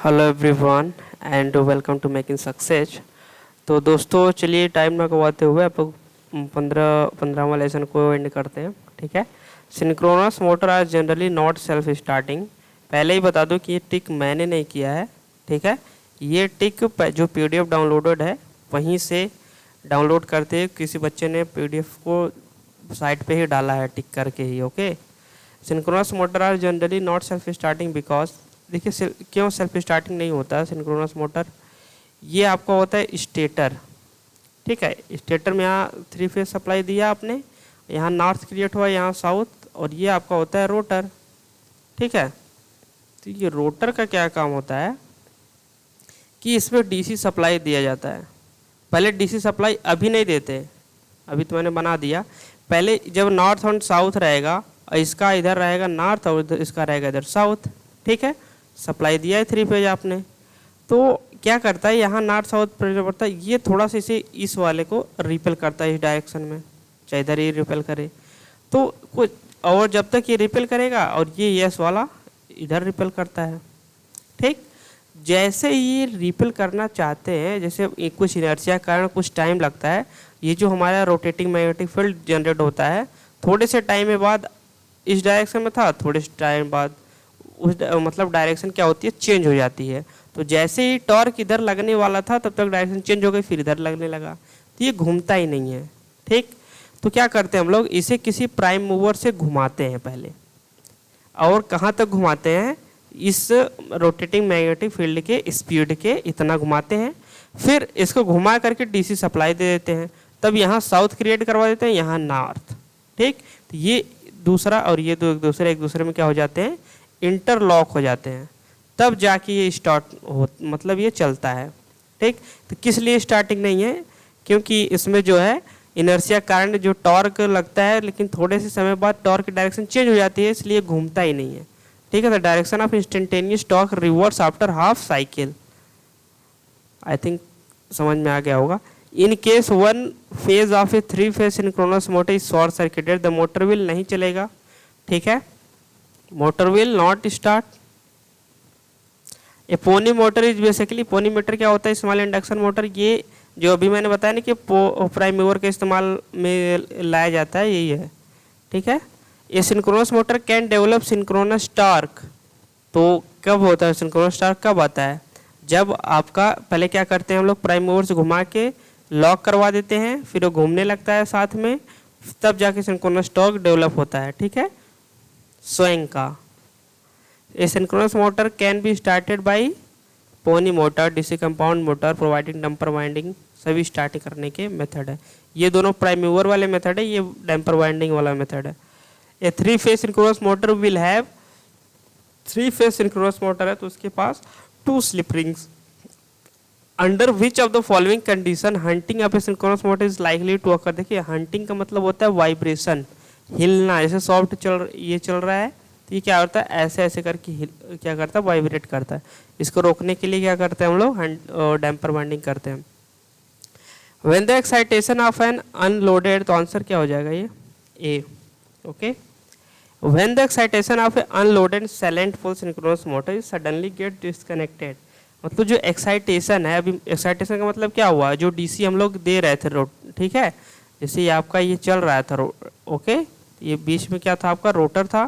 Hello everyone and welcome to making success. तो दोस्तों चलिए टाइम ना गवाते हुए आप 15वां लेसन को एंड करते हैं। ठीक है। Synchronous motor are generally not self starting. पहले ही बता दूं कि ये टिक मैंने नहीं किया है। ठीक है। ये टिक जो पीडीएफ डाउनलोडेड है वहीं से डाउनलोड करते किसी बच्चे ने पीडीएफ को साइट पे ही डाला है टिक करके ही। Okay. Synchronous motor are generally not self starting because, देखिए क्यों सेल्फ स्टार्टिंग नहीं होता है सिंक्रोनस मोटर। ये आपका होता है स्टेटर। ठीक है। स्टेटर में यहाँ 3 फेज सप्लाई दिया आपने, यहाँ नॉर्थ क्रिएट हुआ, यहाँ साउथ, और ये आपका होता है रोटर। ठीक है। तो ये रोटर का क्या काम होता है कि इसमें डीसी सप्लाई दिया जाता है। पहले डीसी सप्लाई अभी नहीं देते, अभी तो मैंने बना दिया। पहले जब नॉर्थ और साउथ रहेगा, इसका इधर रहेगा नॉर्थ और इसका रहेगा इधर साउथ। ठीक है। सप्लाई दिया है 3 फेज आपने, तो क्या करता है यहाँ नॉर्थ साउथ प्रेशर पड़ता है, ये थोड़ा सा इसे इस वाले को रिपेल करता है इस डायरेक्शन में, चाहे इधर ही रिपेल करे तो कुछ, और जब तक ये रिपेल करेगा और ये यस वाला इधर रिपेल करता है। ठीक। जैसे ये रिपेल करना चाहते हैं, जैसे कुछ इनर्शिया के कारण कुछ टाइम लगता है, ये जो हमारा रोटेटिंग मैग्नेटिक फील्ड जनरेट होता है, थोड़े से टाइम में बाद इस डायरेक्शन में था, थोड़े से टाइम बाद उस मतलब डायरेक्शन क्या होती है, चेंज हो जाती है। तो जैसे ही टॉर्क इधर लगने वाला था तब तक डायरेक्शन चेंज हो गई, फिर इधर लगने लगा, तो ये घूमता ही नहीं है। ठीक। तो क्या करते हैं हम लोग, इसे किसी प्राइम मूवर से घुमाते हैं पहले, और कहाँ तक घुमाते हैं, इस रोटेटिंग मैग्नेटिक फील्ड के स्पीड के इतना घुमाते हैं, फिर इसको घुमा करके डीसी सप्लाई दे देते हैं, तब यहाँ साउथ क्रिएट करवा देते हैं, यहाँ नॉर्थ। ठीक। तो ये दूसरा और ये दो एक दूसरे में क्या हो जाते हैं, इंटरलॉक हो जाते हैं, तब जाके ये स्टार्ट हो, मतलब ये चलता है। ठीक। तो किस लिए स्टार्टिंग नहीं है, क्योंकि इसमें जो है इनर्शिया कारण जो टॉर्क लगता है, लेकिन थोड़े से समय बाद टॉर्क की डायरेक्शन चेंज हो जाती है, इसलिए घूमता ही नहीं है। ठीक है। तो direction of instantaneous torque reverse after half cycle. I think समझ में आ गया होगा। In case one phase of a 3 phase synchronous motor is short circuited, the motor will नहीं चलेगा। ठीक है। Motor will not start. A pony motor is basically, pony motor क्या होता है, स्मॉल इंडक्शन मोटर। ये जो अभी मैंने बताया ना कि प्राइम मूवर के इस्तेमाल में लाया जाता है, यही है। ठीक है। ये synchronous motor can develop synchronous torque. तो कब होता है सिंक्रोनस टॉर्क, कब आता है, जब आपका पहले क्या करते हैं हम लोग, प्राइम मूवर से घुमा के लॉक करवा देते हैं, फिर वो घूमने लगता है साथ में, तब जाके सिंक्रोनस टॉर्क डेवलप होता है। ठीक है। स्वयं का a synchronous motor can be started by pony motor, DC compound motor providing damper winding, सभी स्टार्ट करने के मेथड है। ये दोनों प्राइम मूवर वाले मेथड है, ये डंपर वाइंडिंग वाला मेथड है। A 3 phase synchronous motor will have, 3 phase synchronous motor है तो उसके पास 2 slip rings. Under which of the following condition hunting of a synchronous motor is likely to occur. देखिए हंटिंग का मतलब होता है वाइब्रेशन, हिलना, जैसे सॉफ्ट ये चल रहा है, तो ये क्या होता है, ऐसे ऐसे करके क्या करता है, वाइब्रेट करता है। इसको रोकने के लिए क्या करते हैं हम लोग, डैम्पर वाइंडिंग करते हैं। When the excitation of an unloaded, तो आंसर क्या हो जाएगा ये A. Okay. When the excitation of a unloaded salient full synchronous motor is suddenly get disconnected, मतलब जो एक्साइटेशन है, अभी एक्साइटेशन का मतलब क्या हुआ, जो डीसी हम लोग दे रहे थे ठीक है, जैसे ये आपका ये चल रहा था ओके, ये बीच में क्या था आपका, रोटर था,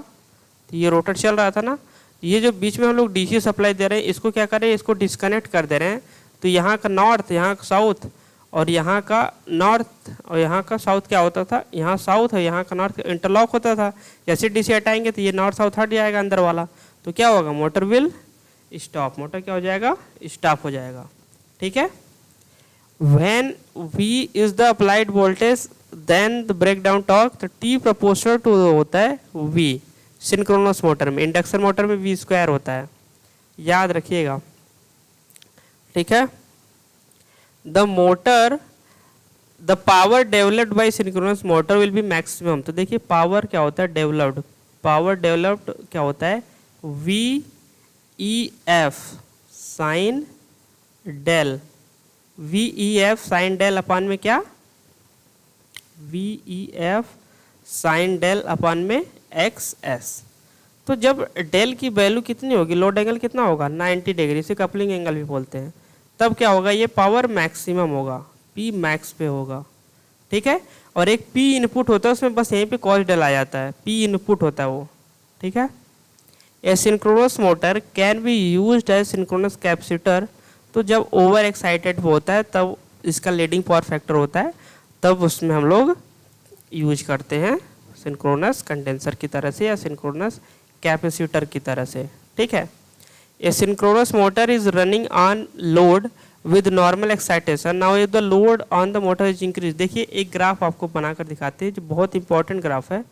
तो ये रोटर चल रहा था ना, ये जो बीच में हम लोग डीसी सप्लाई दे रहे हैं, इसको क्या करें, इसको डिस्कनेक्ट कर दे रहे हैं। तो यहाँ का नॉर्थ, यहाँ का साउथ, और यहाँ का नॉर्थ और यहाँ का साउथ क्या होता था, यहाँ साउथ और यहाँ का नॉर्थ इंटरलॉक होता था। जैसे डीसी हटाएंगे तो ये नॉर्थ साउथ हट जाएगा अंदर वाला, तो क्या होगा, मोटर विल स्टॉप, मोटर क्या हो जाएगा, स्टॉप हो जाएगा। ठीक है। When V is the applied voltage, then the breakdown torque, तो T proportional to होता है V। सिंक्रोनस मोटर में, इंडक्शन मोटर में V स्क्वायर होता है, याद रखिएगा। ठीक है। The motor, the power developed by synchronous motor will be maximum. तो देखिए पावर क्या होता है, डेवलप्ड, पावर डेवलप्ड क्या होता है, VEF साइन डेल, VEF साइन डेल अपान में क्या, VEF साइन डेल अपान में XS। तो तो जब डेल की वैल्यू कितनी होगी, लोड एंगल कितना होगा 90 डिग्री, इसे कपलिंग एंगल भी बोलते हैं, तब क्या होगा, ये पावर मैक्सिमम होगा, पी मैक्स पे होगा। ठीक है, और एक पी इनपुट होता है, उसमें बस यहीं पे कॉस डेल आ जाता है, पी इनपुट होता है वो। ठीक है, a synchronous motor can be used as synchronous capacitor. तो जब ओवर एक्साइटेड होता है तब इसका लीडिंग पावर फैक्टर होता है, तब उसमें हम लोग यूज करते हैं सिंक्रोनस कंडेंसर की तरह से या सिंक्रोनस कैपेसिटर की तरह से। ठीक है, a synchronous motor is running on load with normal excitation, now if the load on the motor is increase. देखिए एक ग्राफ आपको बनाकर दिखाते हैं जो बहुत इंपॉर्टेंट ग्राफ है।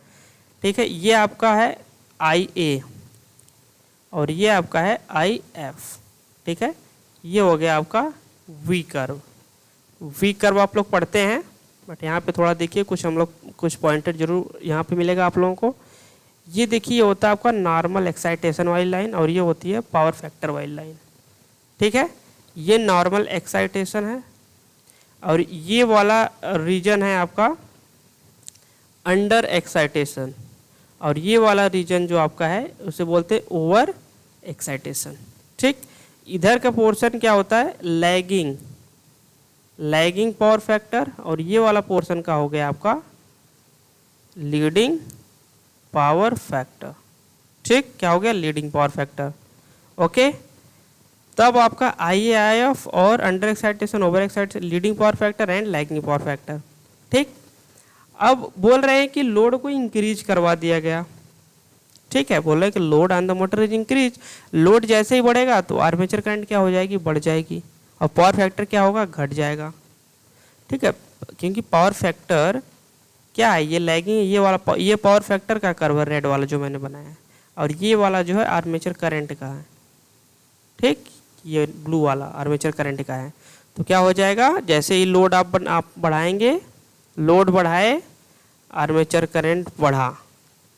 ठीक है, ये आपका है आई ए और ये आपका है आई एफ। ठीक है, ये हो गया आपका वी कर्व। वी कर्व आप लोग पढ़ते हैं, बट यहाँ पे थोड़ा देखिए कुछ हम लोग कुछ पॉइंटर जरूर यहाँ पे मिलेगा आप लोगों को। ये देखिए ये होता है आपका नॉर्मल एक्साइटेशन वाली लाइन और ये होती है पावर फैक्टर वाली लाइन। ठीक है, ये नॉर्मल एक्साइटेशन है और ये वाला रीजन है आपका अंडर एक्साइटेशन और ये वाला रीजन जो आपका है उसे बोलते हैं ओवर एक्साइटेशन। ठीक, इधर का पोर्शन क्या होता है लैगिंग पावर फैक्टर और ये वाला पोर्शन का हो गया आपका लीडिंग पावर फैक्टर। ठीक, क्या हो गया लीडिंग पावर फैक्टर। ओके, तब आपका आई एफ और under excitation over excitation leading power factor and lagging power factor. ठीक, अब बोल रहे हैं कि लोड को इंक्रीज करवा दिया गया। ठीक है, बोल रहे हैं कि load on the motor is increase, load जैसे ही बढ़ेगा तो आर्मेचर करंट क्या हो जाएगी बढ़ जाएगी और पावर फैक्टर क्या होगा घट जाएगा। ठीक है, क्योंकि पावर फैक्टर क्या है ये लैगिंग, ये वाला ये पावर फैक्टर का कर्व है रेड वाला जो मैंने बनाया है और ये वाला जो है आर्मेचर करंट का है। ठीक, ये ब्लू वाला आर्मेचर करंट का है। तो क्या हो जाएगा जैसे ही लोड आप बढ़ाएंगे, लोड बढ़ाए आर्मेचर करंट बढ़ा,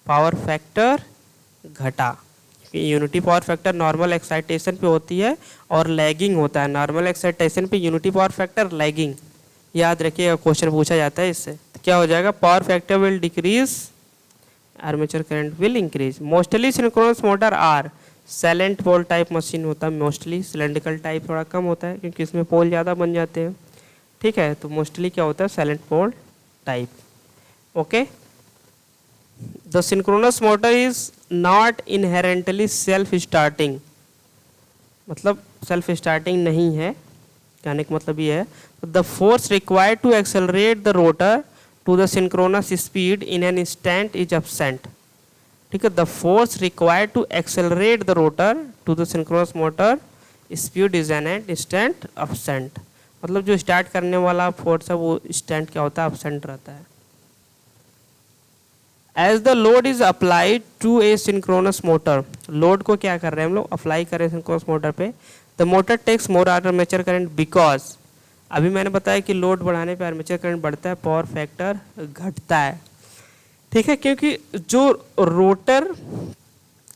पावर फैक्टर घटा। Unity power factor normal excitation पे होती है और लैगिंग होता है, नॉर्मल एक्साइटेशन पे यूनिटी पावर फैक्टर लैगिंग, याद रखिएगा क्वेश्चन पूछा जाता है इससे। तो क्या हो जाएगा power factor will decrease, armature current will increase. Mostly synchronous motor are salient pole type machine होता है, मोस्टली सिलेंड्रिकल टाइप थोड़ा कम होता है क्योंकि इसमें पोल ज़्यादा बन जाते हैं। ठीक है, तो मोस्टली क्या होता है salient pole type. Okay, the synchronous motor is not inherently self starting, मतलब सेल्फ स्टार्टिंग नहीं है, कहने का मतलब ये है the force required to accelerate the rotor to the synchronous speed in an instant is absent. ठीक है, the force required to accelerate the rotor to the synchronous motor speed is an instant absent, मतलब जो start करने वाला force है वो instant क्या होता है एब्सेंट रहता है। As the load is applied to a synchronous motor, load को क्या कर रहे हैं हम लोग अप्लाई कर रहे हैं सिंक्रोनस मोटर पे, the motor takes more armature current because, अभी मैंने बताया कि लोड बढ़ाने पे आर्मेचर करंट बढ़ता है, पावर फैक्टर घटता है। ठीक है, क्योंकि जो रोटर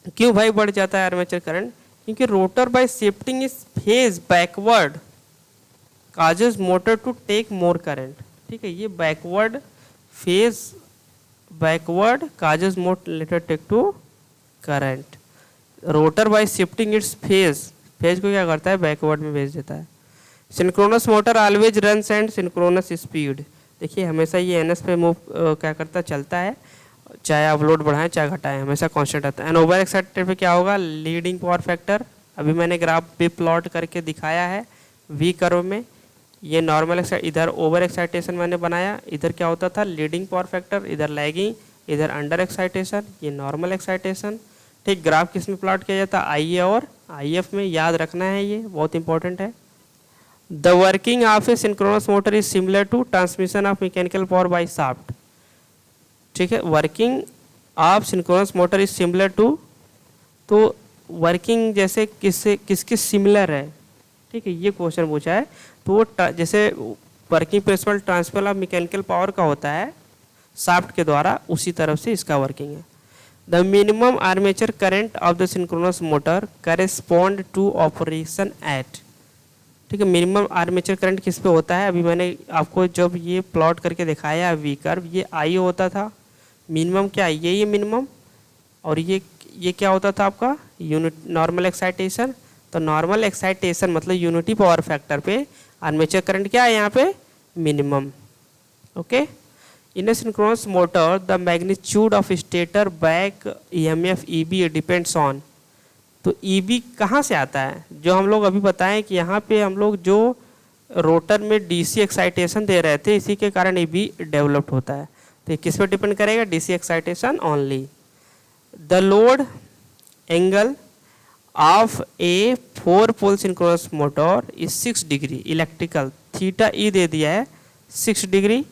क्यों भाई बढ़ जाता है आर्मेचर करंट, क्योंकि rotor by shifting is phase backward causes motor to take more current. ठीक है, ये backward phase backward causes motor later take to current. Rotor by shifting its phase, phase को क्या करता है बैकवर्ड में भेज देता है। Synchronous motor always runs and synchronous speed, देखिए हमेशा ये एनएस पे मूव क्या करता चलता है, चाहे आप लोड बढ़ाएं चाहे घटाएं हमेशा कांस्टेंट रहता है। एंड ओवर एक्साइटेड पे क्या होगा लीडिंग पावर फैक्टर, अभी मैंने ग्राफ पे प्लॉट करके दिखाया है वी कर्व में, ये नॉर्मल इधर ओवर एक्साइटेशन मैंने बनाया, इधर क्या होता था लीडिंग पावर फैक्टर, इधर लैगिंग, इधर अंडर एक्साइटेशन, ये नॉर्मल एक्साइटेशन। ठीक, ग्राफ किस में प्लॉट किया जाता है आई ए और आई एफ में, याद रखना है ये बहुत इंपॉर्टेंट है। The working of a synchronous motor is similar to transmission of mechanical power by shaft. ठीक है, working of synchronous motor is similar to, तो वर्किंग जैसे किसके सिमिलर है। ठीक है, ये क्वेश्चन पूछा है, तो वो जैसे working principle transfer of mechanical power का होता है शाफ्ट के द्वारा, उसी तरफ से इसका वर्किंग है। The minimum armature current of the synchronous motor correspond to operation at. ठीक है, मिनिमम आर्मेचर करंट किस पे होता है, अभी मैंने आपको जब ये प्लॉट करके दिखाया वी कर्व, ये आई होता था, मिनिमम क्या है ये मिनिमम और ये ये क्या होता था आपका यूनिट नॉर्मल एक्साइटेशन। तो नॉर्मल एक्साइटेशन मतलब यूनिटी पावर फैक्टर पे आर्मेचर करंट क्या है यहाँ पे minimum. Okay, in a synchronous motor the magnitude of stator back EMF EB depends on. तो ईबी कहाँ से आता है, जो हम लोग अभी बताएं कि यहाँ पे हम लोग जो रोटर में डीसी एक्साइटेशन दे रहे थे इसी के कारण ईबी डेवलप्ड होता है। तो ये किस पे डिपेंड करेगा, DC excitation only. The load angle of a 4 pole synchronous motor is 6 degree electrical, theta E दे दिया है 6 degree.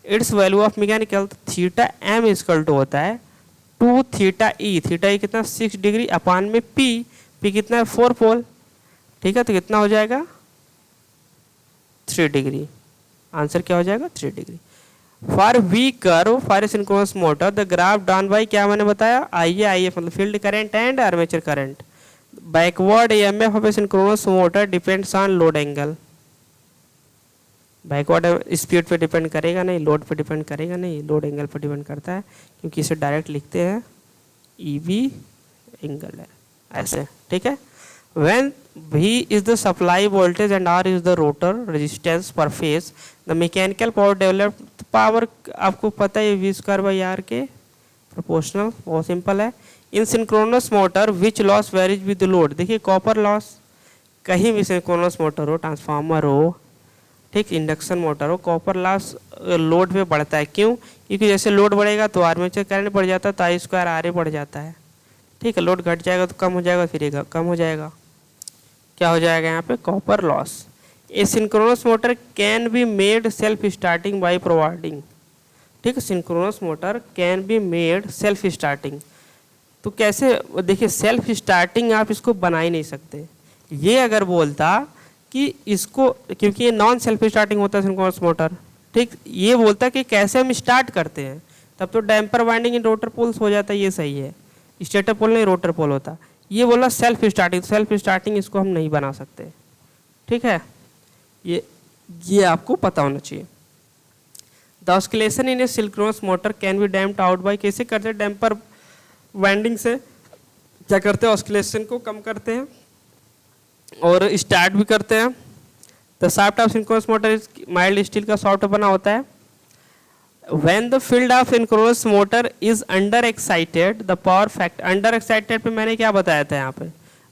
It's value of mechanical theta M equal to होता है 2 थीटा ई कितना 6 डिग्री अपान में पी कितना है 4 पोल। ठीक है, तो कितना हो जाएगा 3 डिग्री। आंसर क्या हो जाएगा 3 degree. For V curve for a synchronous motor the graph down by क्या मैंने बताया आई मतलब field current and armature current. Backward EMF of a synchronous motor depends on load angle. Backward speed पे depend करेगा नहीं, load पे depend करेगा नहीं, लोड एंगल पे डिपेंड करता है, क्योंकि इसे डायरेक्ट लिखते हैं ईबी एंगल है ऐसे। ठीक है, when V is the supply voltage and R is the rotor resistance per phase, the mechanical power developed power आपको पता है V स्क्वायर बाई R के प्रोपोर्शनल, बहुत सिंपल है। In synchronous motor which loss varies with load. देखिए copper loss कहीं भी synchronous motor हो, ट्रांसफार्मर हो, ठीक, इंडक्शन मोटर हो, कॉपर लॉस लोड पे बढ़ता है। क्यों, क्योंकि जैसे लोड बढ़ेगा तो आर्मेचर करंट बढ़ जाता है, तो I स्क्वायर R बढ़ जाता है। ठीक है, लोड घट जाएगा तो कम हो जाएगा, फिर ये कम हो जाएगा, क्या हो जाएगा यहाँ पे copper loss. A synchronous motor can be made self starting by providing. ठीक है, synchronous motor can be made self starting. तो कैसे, देखिए सेल्फ स्टार्टिंग आप इसको बना ही नहीं सकते। ये अगर बोलता कि इसको, क्योंकि ये नॉन सेल्फ स्टार्टिंग होता है सिंक्रोनस मोटर, ठीक, ये बोलता कि कैसे हम स्टार्ट करते हैं, तब तो डैम्पर वाइंडिंग इन रोटर पोल्स हो जाता है, ये सही है, स्टेटर पोल नहीं रोटर पोल होता। ये बोला सेल्फ स्टार्टिंग इसको हम नहीं बना सकते। ठीक है, ये आपको पता होना चाहिए। The oscillation in a synchronous motor can B damped out by, कैसे करते हैं, डैम्पर वाइंडिंग से क्या करते हैं, ऑस्किलेशन को कम करते हैं और स्टार्ट भी करते हैं। The shaft of synchronous motor is mild steel का सॉफ्ट बना होता है। When the field of synchronous motor is under excited, the power factor under excited पे मैंने क्या बताया था यहाँ पे,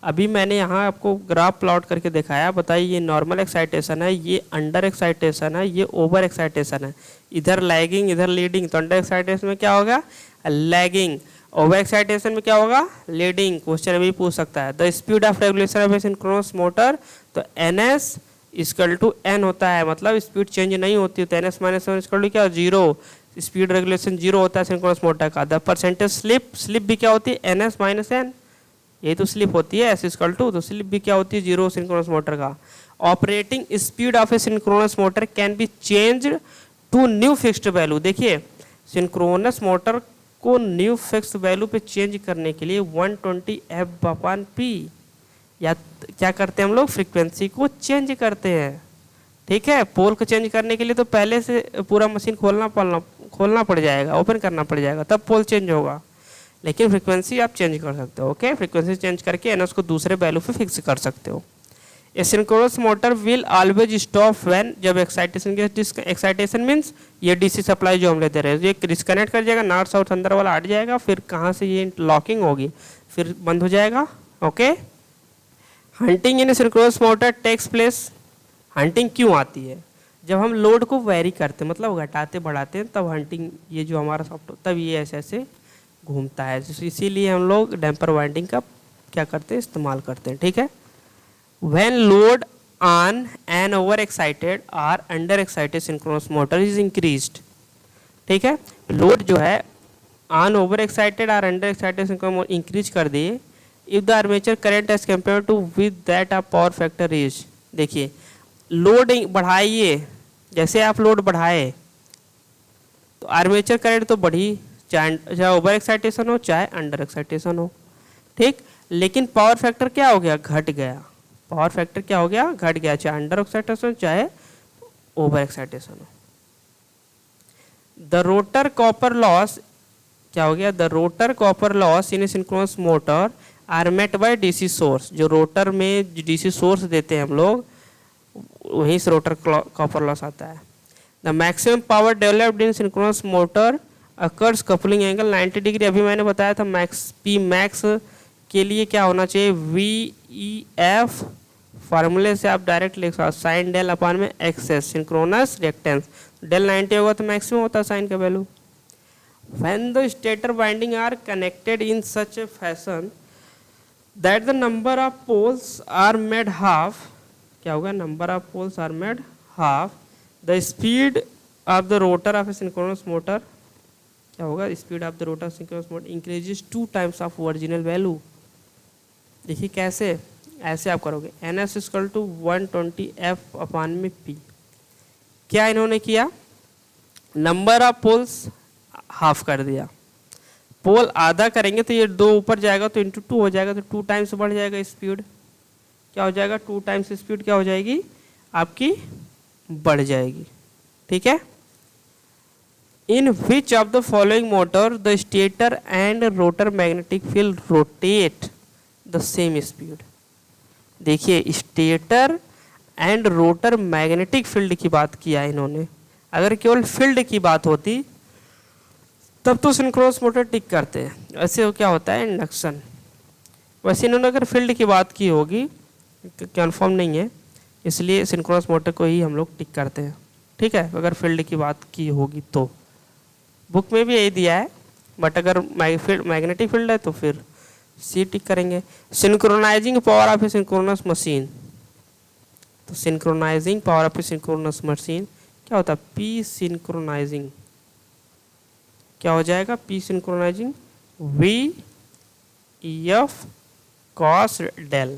अभी मैंने यहाँ आपको ग्राफ प्लॉट करके दिखाया। बताइए ये नॉर्मल एक्साइटेशन है, ये अंडर एक्साइटेशन है, ये ओवर एक्साइटेशन है, इधर लैगिंग इधर लीडिंग। तो अंडर एक्साइटेशन में क्या होगा लैगिंग, ओवर एक्साइटेशन में क्या होगा लीडिंग। क्वेश्चन अभी पूछ सकता है the speed of regulation of a synchronous motor, तो NS इक्वल टू N होता है, मतलब स्पीड चेंज नहीं होती है, तो NS minus one equal to क्या 0, स्पीड रेगुलेशन 0 होता है सिंक्रोनस मोटर का। द परसेंटेज स्लिप भी क्या होती है NS माइनस N, ये तो स्लिप होती है S इक्वल टू, तो स्लिप भी क्या होती है 0 सिंक्रोनस मोटर का। Operating speed of a synchronous motor can be change to new fixed value. देखिए सिंक्रोनस मोटर को न्यू फिक्स्ड वैल्यू पे चेंज करने के लिए 120 F/P, या क्या करते हैं हम लोग फ्रीक्वेंसी को चेंज करते हैं। ठीक है, पोल को चेंज करने के लिए तो पहले से पूरा मशीन खोलना पड़ जाएगा, ओपन करना पड़ जाएगा, तब पोल चेंज होगा। लेकिन फ्रीक्वेंसी आप चेंज कर सकते हो। ओके, फ्रीक्वेंसी चेंज करके NS को दूसरे वैल्यू पे फिक्स कर सकते हो। ए synchronous motor will always stop when, जब एक्साइटेशन मीन्स ये DC सप्लाई जो हम लेते रहे, ये डिस्कनेक्ट कर जाएगा, नॉर्थ साउथ अंदर वाला हट जाएगा, फिर कहाँ से ये लॉकिंग होगी, फिर बंद हो जाएगा। Okay, hunting in synchronous motor takes place. Hunting क्यों आती है, जब हम लोड को वेरी करते हैं, मतलब घटाते बढ़ाते हैं, तब हंटिंग, ये जो हमारा सॉफ्ट, तब ये ऐसे ऐसे घूमता है, इसीलिए हम लोग डैम्पर वाइंडिंग का क्या करते हैं इस्तेमाल करते हैं। ठीक है, when load on an over excited और under excited synchronous motor is increased. ठीक है, लोड जो है ऑन ओवर एक्साइटेड और under excited synchronous motor increase कर दिए, if the armature current as compare to with that of power factor is. देखिए load बढ़ाइए, जैसे आप लोड बढ़ाए तो आर्मेचर करंट तो बढ़ी, चाहे ओवर एक्साइटेशन हो चाहे अंडर एक्साइटेशन हो। ठीक, लेकिन पावर फैक्टर क्या हो गया, घट गया। पावर फैक्टर क्या हो गया, घट गया, चाहे अंडर एक्साइटेशन चाहे ओवर एक्साइटेशन हो। द रोटर कॉपर लॉस क्या हो गया, the rotor copper loss in synchronous motor are met by DC source. जो रोटर में डीसी सोर्स देते हैं हम लोग, वहीं से रोटर कॉपर लॉस आता है। The maximum power developed in synchronous motor occurs coupling angle 90 degree. अभी मैंने बताया था मैक्स पी मैक्स के लिए क्या होना चाहिए, वी ई एफ, फार्मूले से आप डायरेक्ट लिख सकते, साइन डेल अपान में एक्सेस सिंक्रोनस रिएक्टेंस। डेल 90 होगा तो मैक्सिमम होता है साइन का value. When the stator winding are connected in such a fashion that the number of poles are made half, क्या होगा, number of poles are made half, the speed of the rotor of a synchronous motor, क्या होगा, speed of the rotor synchronous motor increases 2 times of original value. देखिए कैसे, ऐसे आप करोगे, N S equal to 120 F upon में P. क्या इन्होंने किया, नंबर ऑफ पोल्स हाफ कर दिया, पोल आधा करेंगे तो ये 2 ऊपर जाएगा तो इंटू 2 हो जाएगा, तो 2 टाइम्स बढ़ जाएगा स्पीड। क्या हो जाएगा, 2 टाइम्स स्पीड क्या हो जाएगी आपकी, बढ़ जाएगी। ठीक है। In which of the following motor the stator and rotor magnetic field rotate the same speed. देखिए stator and rotor magnetic field की बात किया है इन्होंने। अगर केवल फील्ड की बात होती तब तो सिंक्रोनस मोटर टिक करते हैं, ऐसे क्या होता है इंडक्शन। वैसे इन्होंने अगर फील्ड की बात की होगी, कन्फर्म नहीं है, इसलिए सिंक्रोनस मोटर को ही हम लोग टिक करते हैं। ठीक है, अगर फील्ड की बात की होगी तो बुक में भी यही दिया है, बट अगर मैग्नेटिक फील्ड है तो फिर सी टिक करेंगे। Synchronising power of a synchronous machine, तो synchronising power of a synchronous machine क्या होता है, पी सिंक्रोनाइजिंग, क्या हो जाएगा, P synchronising V F cos डेल,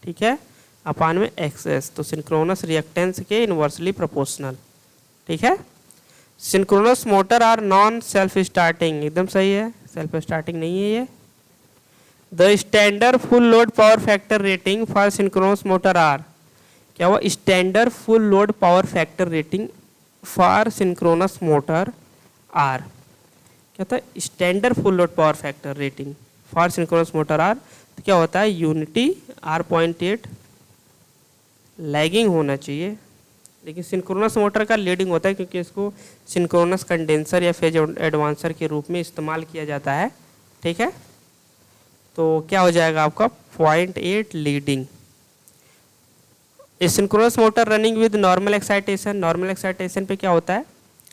ठीक है, अपान में एक्स, तो सिंक्रोनस रिएक्टेंस के इनवर्सली प्रोपोर्शनल। ठीक है। Synchronous motor are non self starting, एकदम सही है, सेल्फ स्टार्टिंग नहीं है ये। The standard full load power factor rating for synchronous motor are, क्या हुआ, standard full load power factor rating for synchronous motor are, क्या होता है, standard full load power factor rating for synchronous motor are, तो क्या होता है, unity R.8 lagging होना चाहिए। लेकिन सिंक्रोनस मोटर का लीडिंग होता है क्योंकि इसको सिंक्रोनस कंडेंसर या फेज एडवांसर के रूप में इस्तेमाल किया जाता है। ठीक है, तो क्या हो जाएगा आपका 0.8 leading. Synchronous motor running with normal excitation, normal excitation पे क्या होता है,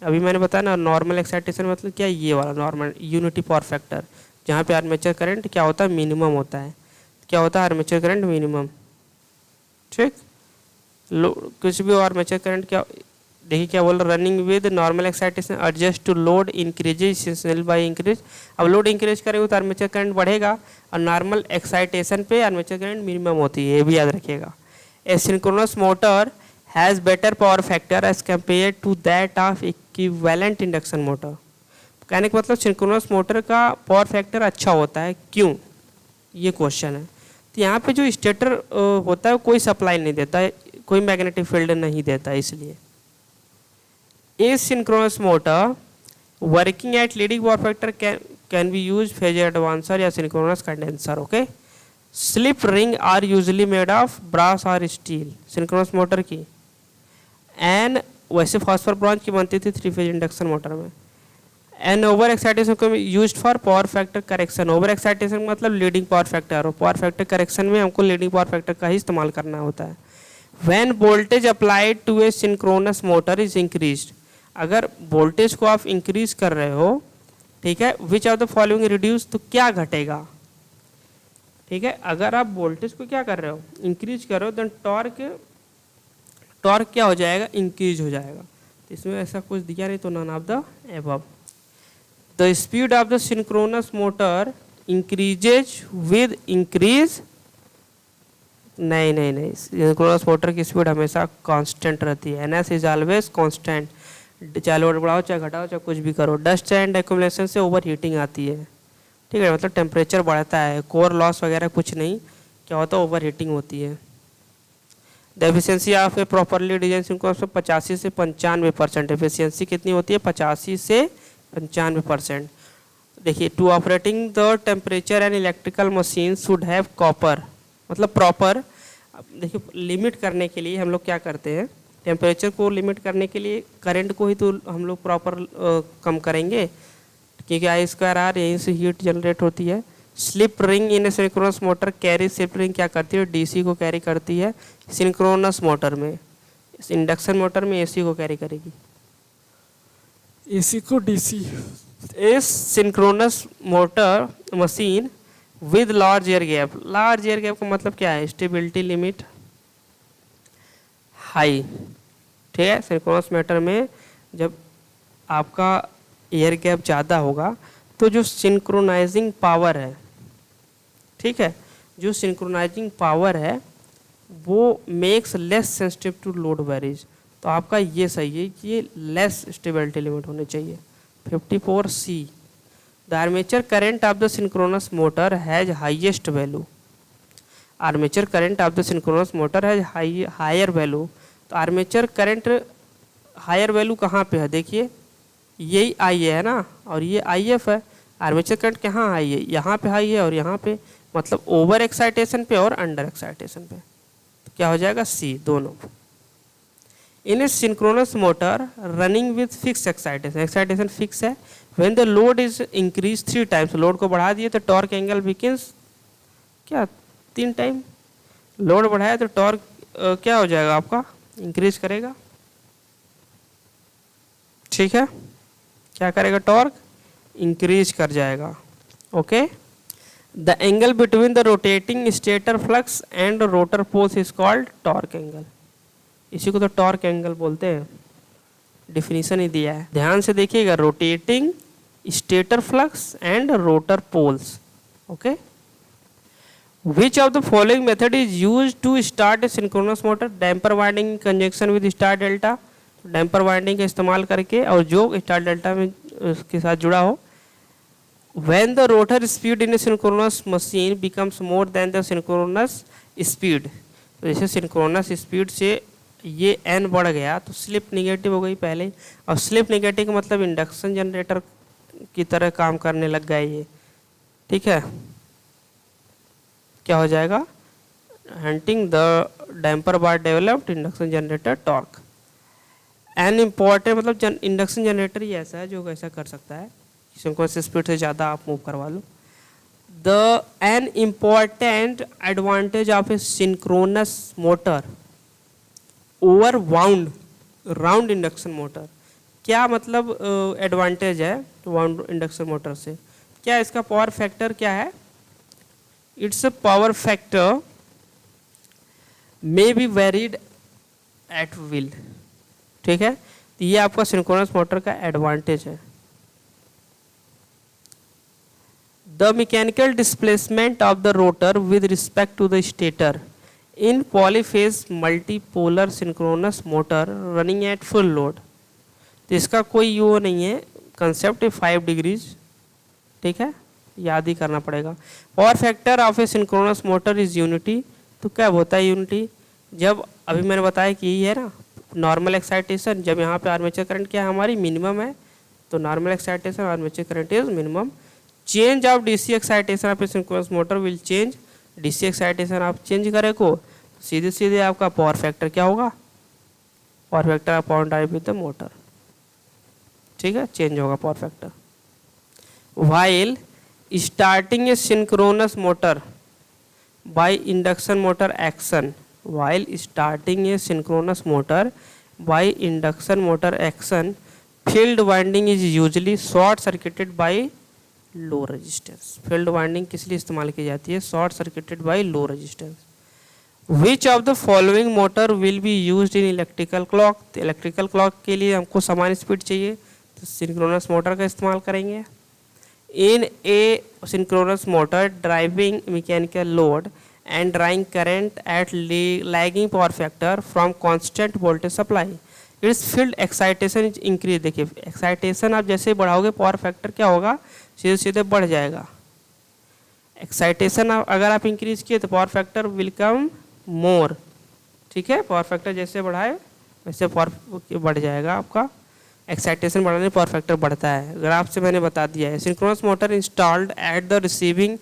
अभी मैंने बताया ना, नॉर्मल एक्साइटेशन मतलब क्या, ये वाला नॉर्मल यूनिटी पावर फैक्टर, जहाँ पे आर्मेचर करंट क्या होता है, मिनिमम होता है। क्या होता है, आर्मेचर करंट मिनिमम। ठीक, कुछ भी आर्मेचर करंट क्या, देखिए क्या बोल रहा, running with normal excitation adjust to load increases by increase. अब लोड इंक्रीज करेंगे तो आर्मेचर करंट बढ़ेगा, और नॉर्मल एक्साइटेशन पे आर्मेचर करंट मिनिमम होती है, ये भी याद रखिएगा। A synchronous motor has better power factor as compare to that of equivalent induction motor. कहने का मतलब सिंक्रोनस मोटर का पावर फैक्टर अच्छा होता है, क्यों, ये क्वेश्चन है। तो यहाँ पे जो स्टेटर होता है कोई सप्लाई नहीं देता है, कोई मैग्नेटिक फील्ड नहीं देता है, इसलिए a synchronous motor working at leading power factor can be use phase advancer या synchronous condenser. Okay, slip ring are usually made of brass और स्टील, सिंक्रोनस मोटर की, एंड वैसे फॉस्फर ब्रॉन्ज की बनती थी 3 फेज इंडक्शन मोटर में। And over excitation को use for power factor correction, over excitation मतलब लीडिंग पावर फैक्टर, और पावर फैक्टर करेक्शन में हमको लीडिंग पावर फैक्टर का ही इस्तेमाल करना होता है। When voltage applied to a synchronous motor is increased, अगर वोल्टेज को आप इंक्रीज कर रहे हो, ठीक है, which of the following reduce, तो क्या घटेगा। ठीक है, अगर आप वोल्टेज को क्या कर रहे हो, इंक्रीज कर रहे हो, देन टॉर्क क्या हो जाएगा, इंक्रीज हो जाएगा। तो इसमें ऐसा कुछ दिया नहीं, तो none of the above. The speed of the synchronous motor increases with increase, नहीं, सिंक्रोनस मोटर की स्पीड हमेशा कांस्टेंट रहती है, एनएस इज ऑलवेज कांस्टेंट, चाहे लोड बढ़ाओ चाहे घटाओ चाहे कुछ भी करो। डस्ट एंड एक्यूमुलेशन से ओवर हीटिंग आती है, ठीक है, मतलब टेम्परेचर बढ़ता है, कोर लॉस वगैरह कुछ नहीं, क्या होता है, ओवर हीटिंग होती है। The efficiency of A properly design synchronous में 85 से 95%, एफिशिएंसी कितनी होती है, 85 से 95%। देखिए, to operating the temperature and electrical machine should have copper, मतलब प्रॉपर। देखिए, लिमिट करने के लिए हम लोग क्या करते हैं, टेम्परेचर को लिमिट करने के लिए करंट को ही तो हम लोग प्रॉपर कम करेंगे, क्योंकि आई स्क्वायर आर यहीं से हीट जनरेट होती है। Slip ring in a synchronous motor carry, slip ring क्या करती है, डीसी को कैरी करती है सिंक्रोनस मोटर में। इंडक्शन मोटर में एसी को कैरी करेगी, एसी को डीसी। इस synchronous motor machine with large air gap. Large air gap का मतलब क्या है, स्टेबिलिटी लिमिट हाई, ठीक है। सिंक्रोनस मोटर में जब आपका एयर गैप ज़्यादा होगा तो जो सिंक्रोनाइजिंग पावर है, ठीक है, जो सिंक्रोनाइजिंग पावर है वो makes less sensitive to load varies. तो आपका ये सही है कि ये लेस स्टेबिलिटी लिमिट होनी चाहिए। 54C, the armature current of the synchronous motor has highest value. Armature current of the synchronous motor has higher value. तो आर्मेचर करंट हायर वैल्यू कहाँ पे है, देखिए यही आई है ना, और ये IF है। आर्मेचर करंट कहाँ हाई है, यहाँ पे हाई है और यहाँ पे, मतलब ओवर एक्साइटेशन पे और अंडर एक्साइटेशन पे। तो क्या हो जाएगा, C दोनों। In a synchronous motor running with fix excitation, excitation fix है। When the load is increase 3 times, load को बढ़ा दिए तो टॉर्क एंगल बिगिंस क्या 3 टाइम, लोड बढ़ाया तो टॉर्क क्या हो जाएगा आपका, इंक्रीज करेगा, ठीक है। क्या करेगा, टॉर्क इंक्रीज कर जाएगा, okay. The angle between the rotating stator flux and rotor poles is called torque angle. इसी को तो टॉर्क एंगल बोलते हैं, डिफिनीशन ही दिया है, ध्यान से देखिएगा। Rotating stator flux and rotor poles, okay. Which of the following method is use to start a synchronous motor, damper winding in conjunction with star delta, damper winding का इस्तेमाल करके और जो स्टार डेल्टा में उसके साथ जुड़ा हो। When the rotor speed in a synchronous machine becomes more than the synchronous speed, तो जैसे सिंक्रोनस स्पीड से ये n बढ़ गया तो स्लिप निगेटिव हो गई पहले, और स्लिप निगेटिव का मतलब इंडक्शन जनरेटर की तरह काम करने लग गया ये, ठीक है। क्या हो जाएगा, hunting the damper bar developed induction generator torque. An important, मतलब इंडक्शन जनरेटर ही ऐसा है जो ऐसा कर सकता है, सिंक्रोनस स्पीड से ज़्यादा आप मूव करवा लो। The an important advantage of a synchronous motor over round induction motor, क्या मतलब एडवांटेज है वाउंड इंडक्शन मोटर से, क्या इसका पावर फैक्टर क्या है, its power factor may be varied at will, ठीक है। तो ये आपका सिंक्रोनस मोटर का एडवांटेज है। The mechanical displacement of the rotor with respect to the stator in polyphase multipolar synchronous motor running at full load, तो इसका कोई वो नहीं है, कंसेप्ट 5 डिग्रीज, ठीक है, याद ही करना पड़ेगा। Power factor of a synchronous motor is unity, तो क्या होता है यूनिटी, जब अभी मैंने बताया कि यही है ना नॉर्मल एक्साइटेशन, जब यहाँ पे आर्मेचर करंट क्या है हमारी मिनिमम है, तो normal excitation armature current is minimum. Change of DC excitation of synchronous motor will change, DC excitation आप चेंज करे को सीधे सीधे आपका पावर फैक्टर क्या होगा, power factor upon drive with the motor, ठीक है, चेंज होगा power factor. While starting a synchronous motor by induction motor action, while starting a synchronous motor by induction motor action, field winding is usually short circuited by low resistance. Field winding किस लिए इस्तेमाल की जाती है, short circuited by low resistance. Which of the following motor will be used in electrical clock, तो electrical clock के लिए हमको समान स्पीड चाहिए तो सिंक्रोनस मोटर का इस्तेमाल करेंगे। In a synchronous motor driving mechanical load and drawing current at lagging power factor from constant voltage supply, its field excitation is increase. देखिए एक्साइटेशन आप जैसे बढ़ाओगे पावर फैक्टर क्या होगा, सीधे सीधे बढ़ जाएगा। एक्साइटेशन अगर आप इंक्रीज किए तो पावर फैक्टर विल कम मोर, ठीक है, पावर फैक्टर जैसे बढ़ाए वैसे पावर बढ़ जाएगा आपका। एक्साइटेशन बढ़ाने पावर फैक्टर बढ़ता है। ग्राफ से मैंने बता दिया है। Synchronous motor installed at the receiving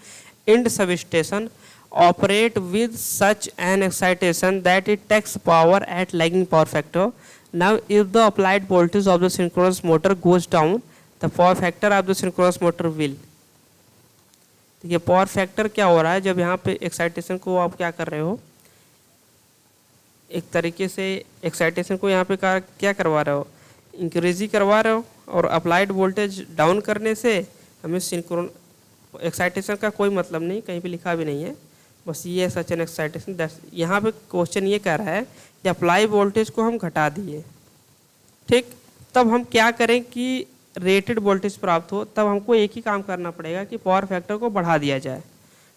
end sub station operate with such an excitation that it takes power at lagging power factor. Now if the applied voltage of the synchronous motor goes down the power factor of the synchronous motor will. देखिए power factor क्या हो रहा है, जब यहाँ पे excitation को आप क्या कर रहे हो, एक तरीके से एक्साइटेशन को यहाँ पे क्या करवा रहे हो, इंक्रीज ही करवा रहे हो, और अप्लाइड वोल्टेज डाउन करने से हमें सिंक्रोन एक्साइटेशन का कोई मतलब नहीं, कहीं पे लिखा भी नहीं है, बस ये सच एन एक्साइटेशन दैट्स। यहाँ पे क्वेश्चन ये कह रहा है कि अप्लाई वोल्टेज को हम घटा दिए, ठीक, तब हम क्या करें कि रेटेड वोल्टेज प्राप्त हो, तब हमको एक ही काम करना पड़ेगा कि पावर फैक्टर को बढ़ा दिया जाए।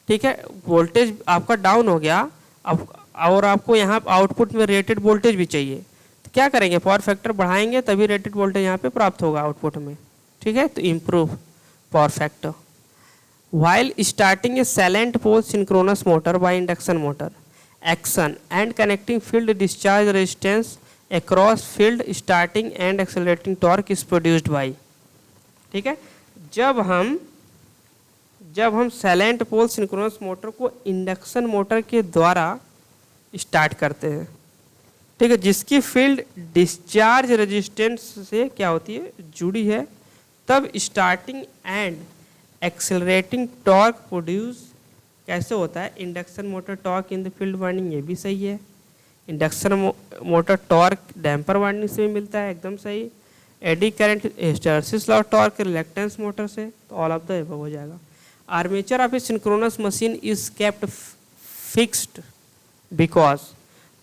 ठीक है, वोल्टेज आपका डाउन हो गया अब, और आपको यहाँ आउटपुट में रेटेड वोल्टेज भी चाहिए, तो क्या करेंगे, पावर फैक्टर बढ़ाएंगे तभी रेटेड वोल्टेज यहाँ पे प्राप्त होगा आउटपुट में। ठीक है, तो improve power factor. While starting a silent pole synchronous motor by induction motor action and connecting field discharge resistance across field starting and accelerating torque is produced by। ठीक है, जब हम साइलेंट पोल सिंक्रोनस मोटर को induction motor के द्वारा start करते हैं, ठीक है, जिसकी फील्ड डिस्चार्ज रेजिस्टेंस से क्या होती है, जुड़ी है, तब starting and accelerating torque produce कैसे होता है, induction motor torque in the field winding, ये भी सही है। Induction motor torque damper winding से भी मिलता है, एकदम सही। Eddy current hysteresis law torque reluctance motor से, तो ऑल ऑफ द एबव हो जाएगा। Armature of a synchronous machine is kept fixed because,